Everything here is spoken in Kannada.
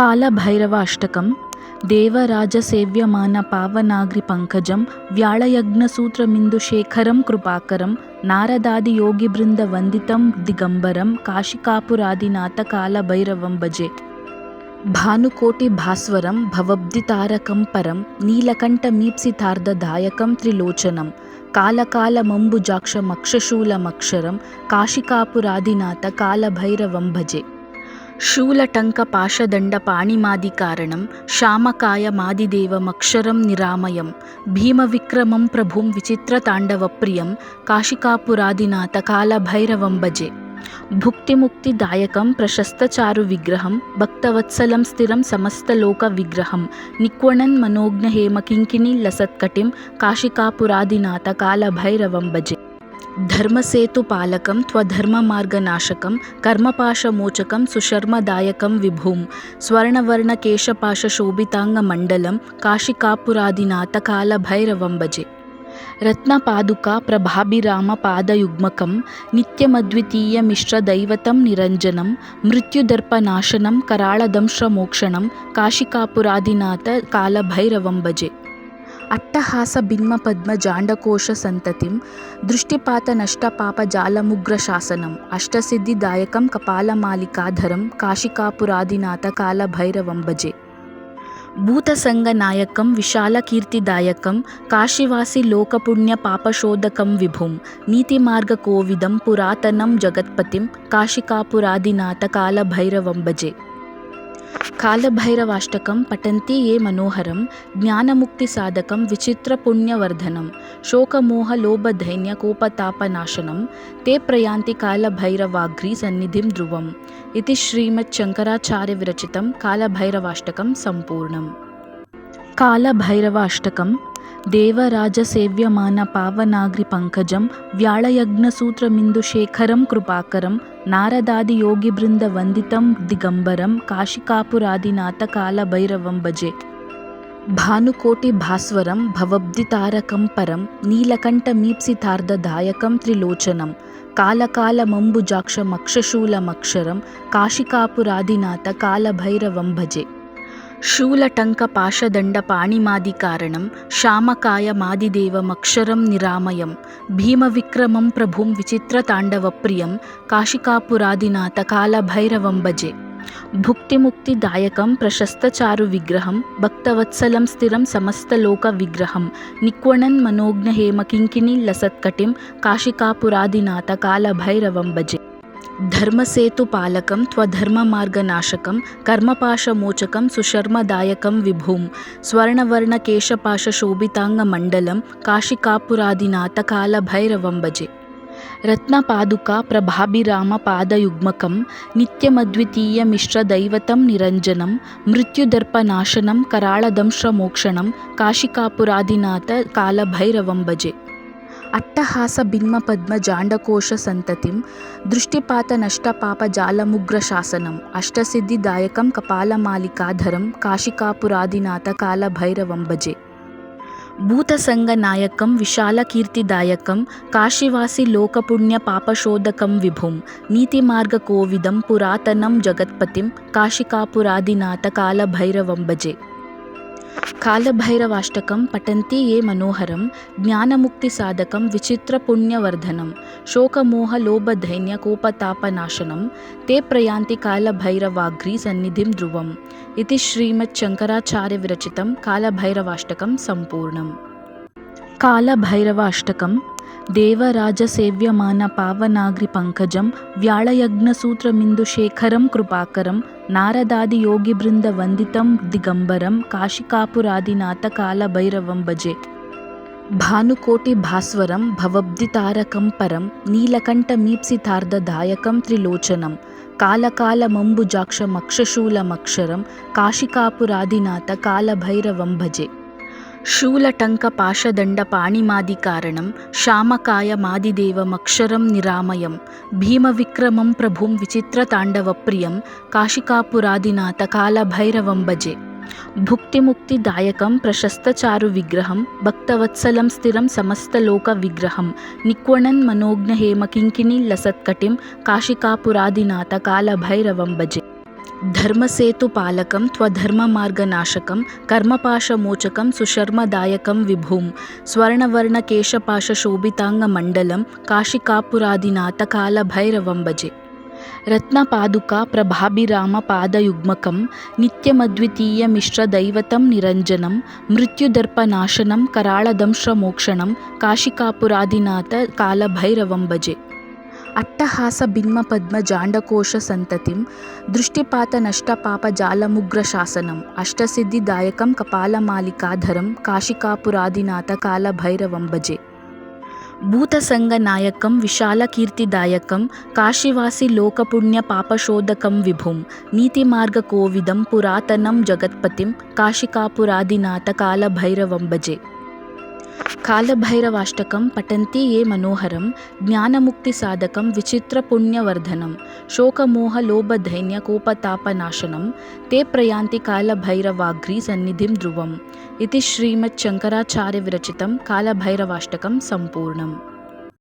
ಕಾಲಭೈರವ ಅಷ್ಟಕಂ ದೇವರಾಜಸೇವ್ಯಮಾನ ಪಾವನಾಗ್ರಿ ಪಂಕಜಂ ವ್ಯಾಳಯಜ್ಞಸೂತ್ರಮಿಂದು ಶೇಖರಂ ಕೃಪಾಕರಂ ನಾರದಾದಿ ಯೋಗಿಬೃಂದ ವಂದಿತಂ ದಿಗಂಬರಂ ಕಾಶಿಕಾಪುರಾದಿನಾಥ ಕಾಲಭೈರವಂ ಭಜೆ. ಭಾನುಕೋಟಿ ಭಾಸ್ವರಂ ಭವಬ್ಧಿತಾರಕಂ ಪರಂ ನೀಲಕಂಠಮೀಪ್ಸಿತಾರ್ಧದಾಯಕಂ ತ್ರಿಲೋಚನಂ ಕಾಲಕಾಲಮಂಬುಜಾಕ್ಷಮಕ್ಷಶೂಲಮಕ್ಷರಂ ಕಾಶಿಕಾಪುರಾದಿನಾಥ ಕಾಲಭೈರವಂ ಭಜೆ. ಶೂಲಟಂಕಪಾಶದಂಡಪಾಣಿಮಾದಿಕಾರಣಂ ಶ್ಯಾಮಕಾಯಮಾದಿದೇವಮಕ್ಷರಂ ನಿರಾಮಯಂ ಭೀಮವಿಕ್ರಮಂ ಪ್ರಭುಂ ವಿಚಿತ್ರತಾಂಡವಪ್ರಿಯಂ ಕಾಶಿಕಾಪುರಾದಿನಾಥ ಕಾಲಭೈರವಂ ಭಜೆ. ಭುಕ್ತಿಮುಕ್ತಿದಾಯಕಂ ಪ್ರಶಸ್ತಚಾರುವಿಗ್ರಹಂ ಭಕ್ತವತ್ಸಲಂ ಸ್ಥಿರಂ ಸಮಸ್ತಲೋಕವಿಗ್ರಹಂ ನಿಕ್ವಣನ್ ಮನೋಜ್ಞಹೇಮಕಿಂಕಿಣೀಲಸತ್ಕಟಿಂ ಕಾಶಿಕಾಪುರಾದಿನಾಥ ಕಾಲಭೈರವಂ ಭಜೆ. ಧರ್ಮಸೇತುಪಾಲಕಂ ತ್ವಧರ್ಮಮಾರ್ಗನಾಶಕಂ ಕರ್ಮಪಾಶಮೋಚಕಂ ಸುಶರ್ಮದಾಯಕಂ ವಿಭುಂ ಸ್ವರ್ಣವರ್ಣಕೇಶಪಾಶಶೋಭಿತಾಂಗಮಂಡಲಂ ಕಾಶಿಕಾಪುರಾದಿನಾಥ ಕಾಲಭೈರವಂ ಭಜೆ. ರತ್ನಪಾದುಕಾ ಪ್ರಭಾಭಿರಾಮ ಪಾದಯುಗ್ಮಕಂ ನಿತ್ಯಮದ್ವಿತೀಯಮಿಶ್ರದೈವತಂ ನಿರಂಜನಂ ಮೃತ್ಯುದರ್ಪನಾಶನಂ ಕರಾಳದಂಶ್ರಮೋಕ್ಷಣಂ ಕಾಶಿಕಾಪುರಾದಿನಾಥ ಕಾಲಭೈರವಂ ಭಜೆ. ಅಟ್ಟಹಾಸ ಭಿನ್ಮಪದ್ಮ ಜಾಂಡಕೋಶ ಸಂತತಿಂ ದೃಷ್ಟಿಪಾತನಷ್ಟಪಾಪಜಾಲಮುಗ್ರಶಾಸನಂ ಅಷ್ಟಸಿದ್ಧಿದಾಯಕಂ ಕಪಾಲಮಾಲಿಕಾಧರಂ ಕಾಶಿಕಾಪುರಾದಿನಾಥ ಕಾಲಭೈರವಂ ಭಜೆ. ಭೂತಸಂಗನಾಯಕಂ ವಿಶಾಲಕೀರ್ತಿದಾಯಕಂ ಕಾಶಿವಾಸಿ ಲೋಕಪುಣ್ಯಪಾಪಶೋಧಕಂ ವಿಭುಂ ನೀತಿಮಾರ್ಗಕೋವಿದಂ ಪುರಾತನಂ ಜಗತ್ಪತಿಂ ಕಾಶಿಕಾಪುರಾದಿನಾಥ ಕಾಲಭೈರವಂ ಭಜೆ. ಕಾಲಭೈರವಾಷ್ಟಕಂ ಪಠಂತಿ ಯೇ ಮನೋಹರಂ ಜ್ಞಾನಮುಕ್ತಿಸಾಧಕಂ ವಿಚಿತ್ರಪುಣ್ಯವರ್ಧನಂ ಶೋಕಮೋಹಲೋಭದೈನ್ಯಕೋಪತಾಪನಾಶನಂ ತೇ ಪ್ರಯಾಂತಿ ಕಾಲಭೈರವಾಗ್ರಿ ಸನ್ನಿಧಿಂ ಧ್ರುವಂ ಇತಿ ಶ್ರೀಮಚ್ಶಂಕರಾಚಾರ್ಯವಿರಚಿತಂ ಕಾಲಭೈರವಾಷ್ಟಕಂ ಸಂಪೂರ್ಣಂ. ಕಾಲಭೈರವ ಅಷ್ಟಕಂ ದೇವರಾಜಸೇವ್ಯಮಾನ ಪಾವನಾಗ್ರಿ ಪಂಕಜಂ ವ್ಯಾಳಯಜ್ಞಸೂತ್ರಮಿಂದು ಶೇಖರಂ ಕೃಪಾಕರಂ ನಾರದಾದಿ ಯೋಗಿಬೃಂದ ವಂದಿತಂ ದಿಗಂಬರಂ ಕಾಶಿಕಾಪುರಾದಿನಾಥ ಕಾಲಭೈರವಂ ಭಜೆ. ಭಾನುಕೋಟಿ ಭಾಸ್ವರಂ ಭವಬ್ಧಿತಾರಕಂ ಪರಂ ನೀಲಕಂಠಮೀಪ್ಸಿತಾರ್ಧದಾಯಕಂ ತ್ರಿಲೋಚನಂ ಕಾಲಕಾಲಮಂಬುಜಾಕ್ಷಮಕ್ಷಶೂಲಮಕ್ಷರಂ ಕಾಶಿಕಾಪುರಾದಿನಾಥ ಕಾಲಭೈರವಂ ಭಜೆ. ಶೂಲಟಂಕಪಾಶದಂಡಪಾಣಿಮಾದಿಕಾರಣಂ ಶ್ಯಾಮಕಾಯಮಾದಿದೇವಮಕ್ಷರಂ ನಿರಾಮಯಂ ಭೀಮವಿಕ್ರಮಂ ಪ್ರಭುಂ ವಿಚಿತ್ರತಾಂಡವಪ್ರಿಯಂ ಕಾಶಿಕಾಪುರಾದಿನಾಥ ಕಾಲಭೈರವಂ ಭಜೆ. ಭುಕ್ತಿಮುಕ್ತಿದಾಯಕಂ ಪ್ರಶಸ್ತಚಾರುವಿಗ್ರಹಂ ಭಕ್ತವತ್ಸಲಂ ಸ್ಥಿರಂ ಸಮಸ್ತಲೋಕವಿಗ್ರಹಂ ನಿಕ್ವಣನ್ ಮನೋಜ್ಞಹೇಮಕಿಂಕಿಣೀಲಸತ್ಕಟಿಂ ಕಾಶಿಕಾಪುರಾದಿನಾಥ ಕಾಲಭೈರವಂ ಭಜೆ. ಧರ್ಮಸೇತುಪಾಲಕಂ ತ್ವಧರ್ಮಮಾರ್ಗನಾಶಕಂ ಕರ್ಮಪಾಶಮೋಚಕಂ ಸುಶರ್ಮದಾಯಕಂ ವಿಭುಂ ಸ್ವರ್ಣವರ್ಣಕೇಶಪಾಶಶೋಭಿತಾಂಗಮಂಡಲಂ ಕಾಶಿಕಾಪುರಾದಿನಾಥ ಕಾಲಭೈರವಂ ಭಜೆ. ರತ್ನಪಾದುಕಾ ಪ್ರಭಾಭಿರಾಮ ಪಾದಯುಗ್ಮಕಂ ನಿತ್ಯಮದ್ವಿತೀಯಮಿಶ್ರದೈವತಂ ನಿರಂಜನಂ ಮೃತ್ಯುದರ್ಪನಾಶನಂ ಕರಾಳದಂಶ್ರಮೋಕ್ಷಣಂ ಕಾಶಿಕಾಪುರಾದಿನಾಥ ಕಾಲಭೈರವಂ ಭಜೆ. ಅಟ್ಟಹಾಸ ಭಿನ್ಮಪದ್ಮ ಜಾಂಡಕೋಶ ಸಂತತಿಂ ದೃಷ್ಟಿಪಾತನಷ್ಟಪಾಪಜಾಲಮುಗ್ರಶಾಸನಂ ಅಷ್ಟಸಿದ್ಧಿದಾಯಕಂ ಕಪಾಲಮಾಲಿಕಾಧರಂ ಕಾಶಿಕಾಪುರಾದಿನಾಥ ಕಾಲಭೈರವಂ ಭಜೆ. ಭೂತಸಂಗನಾಯಕಂ ವಿಶಾಲಕೀರ್ತಿದಾಯಕಂ ಕಾಶಿವಾಸಿ ಲೋಕಪುಣ್ಯಪಾಪಶೋಧಕಂ ವಿಭುಂ ನೀತಿಮಾರ್ಗಕೋವಿದಂ ಪುರಾತನಂ ಜಗತ್ಪತಿಂ ಕಾಶಿಕಾಪುರಾದಿನಾಥ ಕಾಲಭೈರವಂ ಭಜೆ. ಕಾಲಭೈರವಾಷ್ಟಕಂ ಪಠಂತಿ ಯೇ ಮನೋಹರಂ ಜ್ಞಾನಮುಕ್ತಿಸಾಧಕಂ ವಿಚಿತ್ರಪುಣ್ಯವರ್ಧನಂ ಶೋಕಮೋಹಲೋಭದೈನ್ಯಕೋಪತಾಪನಾಶನಂ ತೇ ಪ್ರಯಾಂತಿ ಕಾಲಭೈರವಾಗ್ರಿ ಸನ್ನಿಧಿಂ ಧ್ರುವಂ ಇತಿ ಶ್ರೀಮಚ್ಶಂಕರಾಚಾರ್ಯವಿರಚಿತಂ ಕಾಲಭೈರವಾಷ್ಟಕಂ ಸಂಪೂರ್ಣಂ. ಕಾಲಭೈರವ ಅಷ್ಟಕಂ ದೇವರಾಜಸೇವ್ಯಮಾನ ಪಾವನಾಗ್ರಿ ಪಂಕಜಂ ವ್ಯಾಳಯಜ್ಞಸೂತ್ರಮಿಂದು ಶೇಖರಂ ಕೃಪಾಕರಂ ನಾರದಾದಿ ಯೋಗಿಬೃಂದ ವಂದಿತಂ ದಿಗಂಬರಂ ಕಾಶಿಕಾಪುರಾದಿನಾಥ ಕಾಲಭೈರವಂ ಭಜೆ. ಭಾನುಕೋಟಿ ಭಾಸ್ವರಂ ಭವಬ್ಧಿತಾರಕಂ ಪರಂ ನೀಲಕಂಠಮೀಪ್ಸಿತಾರ್ಧದಾಯಕಂ ತ್ರಿಲೋಚನಂ ಕಾಲಕಾಲಮಂಬುಜಾಕ್ಷಮಕ್ಷಶೂಲಮಕ್ಷರಂ ಕಾಶಿಕಾಪುರಾದಿನಾಥ ಕಾಲಭೈರವಂ ಭಜೆ. ಶೂಲಟಂಕಪಾಶದಂಡಪಾಣಿಮಾದಿಕಾರಣಂ ಶ್ಯಾಮಕಾಯಮಾದಿದೇವಮಕ್ಷರಂ ನಿರಾಮಯಂ ಭೀಮವಿಕ್ರಮಂ ಪ್ರಭುಂ ವಿಚಿತ್ರತಾಂಡವಪ್ರಿಯಂ ಕಾಶಿಕಾಪುರಾದಿನಾಥ ಕಾಲಭೈರವಂ ಭಜೆ. ಭುಕ್ತಿಮುಕ್ತಿದಾಯಕಂ ಪ್ರಶಸ್ತಚಾರುವಿಗ್ರಹಂ ಭಕ್ತವತ್ಸಲಂ ಸ್ಥಿರಂ ಸಮಸ್ತಲೋಕವಿಗ್ರಹಂ ನಿಕ್ವಣನ್ ಮನೋಜ್ಞಹೇಮಕಿಂಕಿಣೀಲಸತ್ಕಟಿಂ ಕಾಶಿಕಾಪುರಾದಿನಾಥ ಕಾಲಭೈರವಂ ಭಜೆ. ಧರ್ಮಸೇತುಪಾಲಕಂ ತ್ವಧರ್ಮಮಾರ್ಗನಾಶಕಂ ಕರ್ಮಪಾಶಮೋಚಕಂ ಸುಶರ್ಮದಾಯಕಂ ವಿಭುಂ ಸ್ವರ್ಣವರ್ಣಕೇಶಪಾಶಶೋಭಿತಾಂಗಮಂಡಲಂ ಕಾಶಿಕಾಪುರಾದಿನಾಥ ಕಾಲಭೈರವಂ ಭಜೆ. ರತ್ನಪಾದುಕಾ ಪ್ರಭಾಭಿರಾಮ ಪಾದಯುಗ್ಮಕಂ ನಿತ್ಯಮದ್ವಿತೀಯಮಿಶ್ರದೈವತಂ ನಿರಂಜನಂ ಮೃತ್ಯುದರ್ಪನಾಶನಂ ಕರಾಳದಂಶ್ರಮೋಕ್ಷಣಂ ಕಾಶಿಕಾಪುರಾದಿನಾಥ ಕಾಲಭೈರವಂ ಭಜೆ. ಅಟ್ಟಹಾಸ ಭಿನ್ಮ ಪದ್ಮ ಜಾಂಡಕೋಶ ಸಂತತಿಂ ದೃಷ್ಟಿಪಾತ ನಷ್ಟ ಪಾಪ ಜಾಲಮುಗ್ರ ಶಾಸನಂ ಅಷ್ಟಸಿದ್ಧಿದಾಯಕಂ ಕಪಾಲಮಾಲಿಕಾಧರಂ ಕಾಶಿಕಾಪುರಾದಿನಾಥ ಕಾಲಭೈರವಂ ಭಜೆ. ಭೂತಸಂಗನಾಯಕಂ ವಿಶಾಲಕೀರ್ತಿದಾಯಕಂ ಕಾಶಿವಾಸಿ ಲೋಕಪುಣ್ಯ ಪಾಪಶೋಧಕಂ ವಿಭುಂ ನೀತಿಮಾರ್ಗಕೋವಿದಂ ಪುರಾತನಂ ಜಗತ್ಪತಿಂ ಕಾಶಿಕಾಪುರಾದಿನಾಥ ಕಾಲಭೈರವಂ ಭಜೆ. ಕಾಲಭೈರವಾಷ್ಟಕಂ ಪಠಂತಿ ಯೇ ಮನೋಹರಂ ಜ್ಞಾನಮುಕ್ತಿಸಾಧಕಂ ವಿಚಿತ್ರಪುಣ್ಯವರ್ಧನಂ ಶೋಕಮೋಹಲೋಭದೈನ್ಯಕೋಪತಾಪನಾಶನಂ ತೇ ಪ್ರಯಾಂತಿ ಕಾಲಭೈರವಾಘ್ರಿ ಸನ್ನಿಧಿಂ ಧ್ರುವಂ. ಇತಿ ಶ್ರೀಮತ್ ಶಂಕರಾಚಾರ್ಯ ವಿರಚಿತಂ ಕಾಲಭೈರವಾಷ್ಟಕಂ ಸಂಪೂರ್ಣಂ.